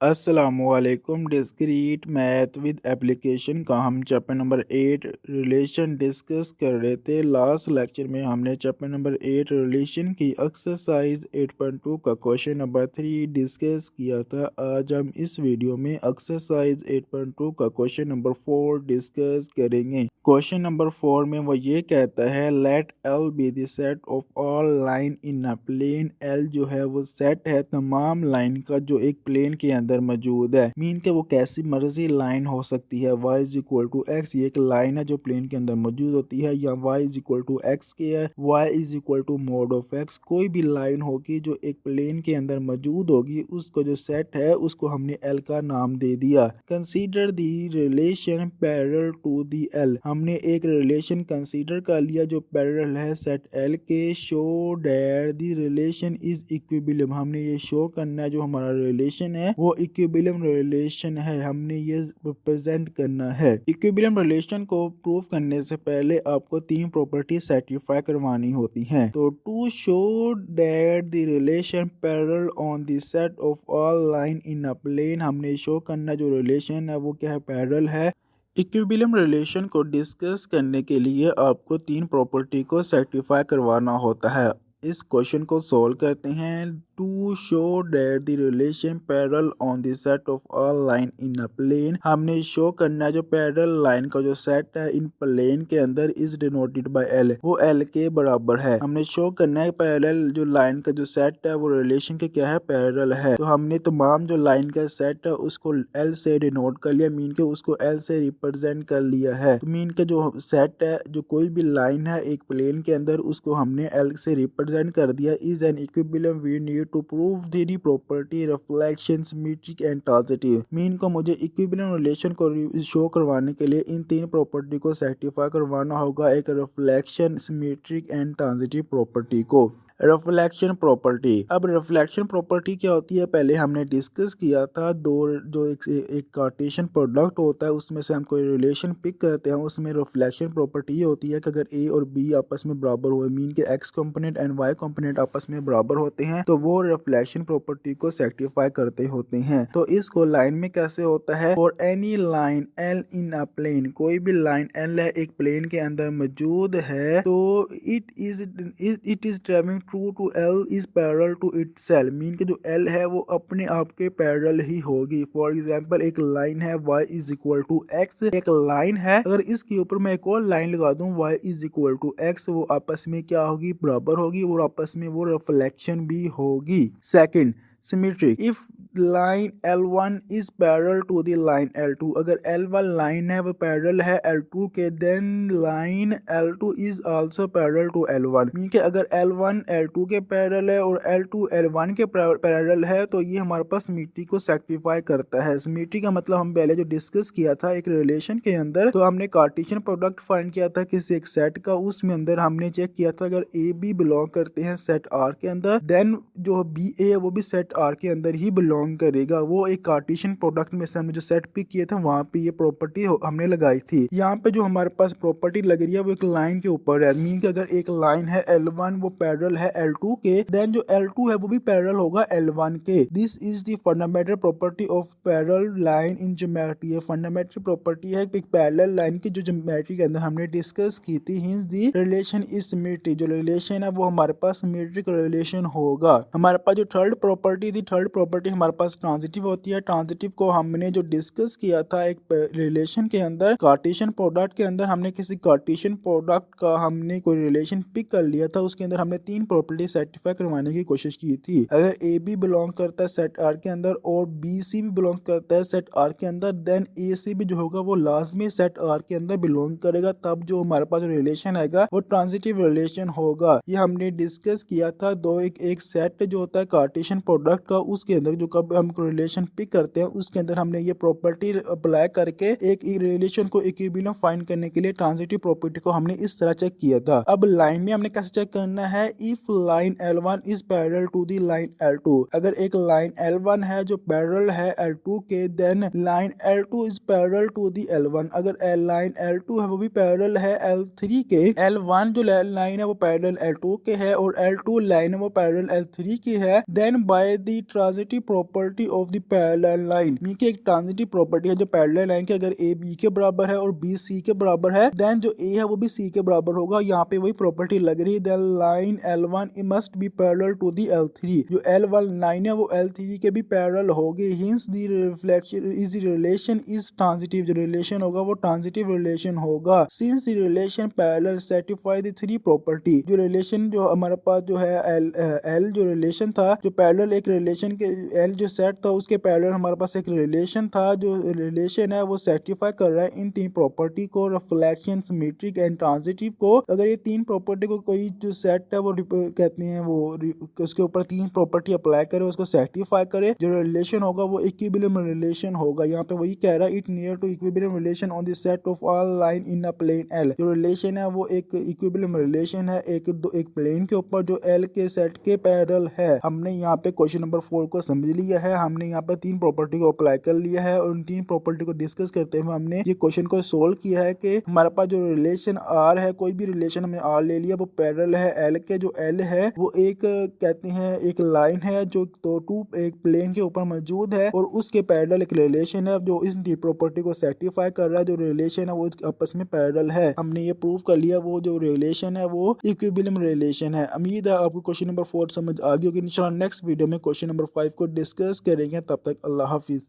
अस्सलामुअलैकुम। Discrete math with application का हम चैप्टर नंबर 8 रिलेशन डिस्कस कर रहे थे। लास्ट लेक्चर में हमने चैप्टर नंबर 8 रिलेशन की एक्सरसाइज 8.2 का क्वेश्चन नंबर 3 डिस्कस किया था। आज हम इस वीडियो में एक्सरसाइज 8.2 का क्वेश्चन नंबर 4 डिस्कस करेंगे। क्वेश्चन नंबर 4 में वो ये कहता है let L be the set of all line in a plane. L जो है वो सेट है तमाम लाइन का जो एक प्लेन के अंदर मौजूद है। मीन के वो कैसी मर्जी लाइन हो सकती है। y is equal to x, ये एक लाइन है जो प्लेन के अंदर मौजूद होती है, या y is equal to x के है, y is equal to mod of x. कोई भी लाइन होगी जो एक प्लेन के अंदर मौजूद होगी, उसको जो सेट है उसको हमने एल का नाम दे दिया। Consider the relation parallel to the L. हमने एक रिलेशन कंसीडर कर लिया जो पैरेलल है सेट एल के। Show that the relation is equilibrium. हमने ये शो करना है जो हमारा रिलेशन है वो इक्विलिब्रियम रिलेशन है, हमने ये रिप्रेजेंट करना है। इक्विलिब्रियम रिलेशन को प्रूव करने से पहले आपको तीन प्रॉपर्टी सेटिस्फाई करवानी होती हैं। तो to show that the relation parallel on the set of all line in a plane, हमने शो करना जो रिलेशन है वो क्या है, पैरेलल है। इक्विलिब्रियम रिलेशन को डिस्कस करने के लिए आपको तीन प्रॉपर्टी को सेटिस्फाई करवाना होता है। इस क्वेश्चन को सॉल्व करते हैं। To show that the relation parallel on the set of all line in a plane, हमने शो करना है जो पैरेलल लाइन का जो सेट है इन प्लेन के अंदर इज डिनोटेड बाय एल, वो एल के बराबर है। हमने शो करना है पैरेलल जो लाइन का जो सेट है वो रिलेशन के क्या है, पैरेलल है। तो हमने तमाम जो लाइन का सेट है उसको एल से डिनोट कर लिया, मीन के उसको एल से रिप्रेजेंट कर लिया है। तो मीन के जो सेट है जो कोई भी लाइन है एक प्लेन के अंदर उसको हमने एल से रिप्रेजेंट कर दिया। Is an equilibrium we need to prove the property reflection symmetric and transitive. Mean को मुझे इक्विलिब्रियम रिलेशन को शो करवाने के लिए इन तीन प्रॉपर्टी को सेटिस्फाई करवाना होगा। एक reflection, symmetric and transitive property को। रिफ्लेक्शन प्रॉपर्टी, अब रिफ्लेक्शन प्रॉपर्टी क्या होती है पहले हमने डिस्कस किया था। दो जो एक कार्टेशियन प्रोडक्ट होता है उसमें से हम कोई रिलेशन पिक करते हैं, उसमें रिफ्लेक्शन प्रॉपर्टी ये होती है कि अगर ए और बी आपस में बराबर हो, मीन के x component and y component आपस में बराबर होते हैं तो वो रिफ्लेक्शन प्रॉपर्टी को सेटिस्फाई करते होते हैं। तो इसको लाइन में कैसे होता है, for any line L in a plane, कोई भी लाइन एल है एक प्लेन के अंदर मौजूद है तो it is travelling true to L is parallel to itself. Mean के जो एल है वो अपने आप के पैरेलल ही होगी। फॉर एग्जांपल एक लाइन है y is equal to x, एक लाइन है, अगर इसके ऊपर मैं एक और लाइन लगा दूं y is equal to x, वो आपस में क्या होगी, बराबर होगी और आपस में वो रिफ्लेक्शन भी होगी। Second, symmetric, if line L1 is parallel to the line L2, अगर L1 लाइन है वो पैरेलल है L2 के, then line L2 is also parallel to L1। Mean के अगर L1 L2 के पैरेलल है और L2 L1 के पैरेलल है तो ये हमारे पास सिमेट्री को सेटिस्फाई करता है। सिमेट्री का मतलब हम पहले जो डिस्कस किया था एक रिलेशन के अंदर, तो हमने कार्टेशियन प्रोडक्ट फाइंड किया था किसी एक सेट का, उसमें अंदर हमने चेक किया था अगर ए बी बिलोंग करते हैं सेट आर के अंदर, देन जो बी ए है वो भी सेट आर के अंदर ही बिलोंग करेगा। वो एक कार्टेशियन प्रोडक्ट में से हमने जो सेट पिक किए थे वहां पे ये प्रॉपर्टी हमने लगाई थी। यहाँ पे जो हमारे पास प्रॉपर्टी लग रही है वो एक लाइन के ऊपर है। मीन कि अगर एक लाइन है L1 वो पैरेलल है L2 के, देन जो L2 है वो भी पैरेलल होगा L1 के। This is the fundamental property of parallel line in geometry. ये फंडामेंटल प्रॉपर्टी है एक पैरेलल लाइन की जो ज्योमेट्री के अंदर हमने डिस्कस की थी। Hints the relation is symmetric, जो रिलेशन है वो हमारे पास सिमेट्रिक रिलेशन होगा। हमारे पास जो थर्ड प्रॉपर्टी थी, थर्ड प्रॉपर्टी हमारे पास ट्रांजिटिव होती है। ट्रांजिटिव को हमने जो डिस्कस किया था एक रिलेशन के अंदर कार्टेशियन प्रोडक्ट के अंदर, हमने किसी कार्टेशियन प्रोडक्ट का हमने कोई रिलेशन पिक कर लिया था, उसके अंदर हमने तीन प्रॉपर्टी सेटिस्फाई करवाने की कोशिश की थी। अगर ए बी बिलोंग करता है सेट आर के अंदर और बी सी भी बिलोंग करता है सेट आर के अंदर, देन ए सी भी जो होगा वो लाजमी सेट आर के अंदर बिलोंग करेगा, तब जो हमारे पास रिलेशन आएगा वो ट्रांजिटिव रिलेशन होगा। ये हमने डिस्कस किया था। दो एक सेट जो होता है कार्टेशियन प्रोडक्ट का, उसके अंदर जो कब हम रिलेशन पिक करते हैं उसके अंदर हमने ये प्रॉपर्टी अप्लाई करके एक रिलेशन को इक्विलिब्रियम फाइंड करने के लिए ट्रांजिटिव प्रॉपर्टी को हमने इस तरह चेक किया था। अब लाइन में हमने कैसे चेक करना है, if line L1 is parallel to the line L2, अगर एक लाइन L1 है जो पैरेलल है L2 के, then line L2 is parallel to the L1, अगर लाइन L2 है वो भी पैरेलल है L3 के, L1 जो लाइन है वो पैरेलल L2 के है और L2 लाइन है वो पैरेलल L3 की है, then by the transitive property of the parallel line, mean की एक ट्रांजिटिव प्रॉपर्टी है जो पैरेलल लाइन के अगर ए बी के बराबर है और बी सी के बराबर है, देन जो ए है वो भी सी के बराबर होगा। यहाँ पे वही प्रॉपर्टी लग रही है, the line L1 must be parallel to the L3, जो L1 लाइन है वो L3 के भी पैरेलल होगी। Hints the reflection is relation is transitive, जो रिलेशन होगा वो ट्रांजिटिव रिलेशन होगा। Since the relation parallel satisfy the three property, जो रिलेशन जो हमारे पास जो है L जो रिलेशन था, जो पैरेलल एक रिलेशन के L जो सेट था उसके पैरेलल हमारे पास एक रिलेशन था, जो रिलेशन है वो सेटिस्फाई कर रहा है इन तीन प्रॉपर्टी को, रिफ्लेक्शन, सिमेट्रिक एंड ट्रांजिटिव को। अगर ये तीन प्रॉपर्टी को कोई जो सेट है वो कहते हैं वो उसके ऊपर तीन प्रॉपर्टी अप्लाई करे, उसको सेटिस्फाई करे, जो रिलेशन होगा वो इक्विलिब्रियम रिलेशन होगा। यहाँ पे वही कह रहा है, it near to equilibrium relation on the set of all line in a plane L, जो रिलेशन है वो एक इक्विलिब्रियम रिलेशन है एक प्लेन के ऊपर जो L के सेट के पैरेलल है। हमने यहाँ पे क्वेश्चन नंबर 4 को समझ लिया है, हमने यहाँ पे तीन प्रॉपर्टी को अप्लाई कर लिया है और उन तीन प्रॉपर्टी को डिस्कस करते हुए हमने ये क्वेश्चन को सोल्व किया है कि हमारे पास जो रिलेशन R है, कोई भी रिलेशन हमने R ले लिया, वो पैरेलल है L के, जो L है वो एक कहते हैं एक लाइन है जो टू एक प्लेन के ऊपर मौजूद है और उसके पैरेलल एक रिलेशन है जो इस प्रॉपर्टी को सेटिस्फाई कर रहा है, जो रिलेशन है वो आपस में पैरेलल है। हमने ये प्रूव कर लिया, वो जो रिलेशन है वो इक्विलिब्रियम रिलेशन है। उम्मीद है आपको क्वेश्चन नंबर 4 समझ आ गई होगी। इंशाल्लाह नेक्स्ट वीडियो में क्वेश्चन नंबर 5 को डिस्कस करेंगे। तब तक अल्लाह हाफिज।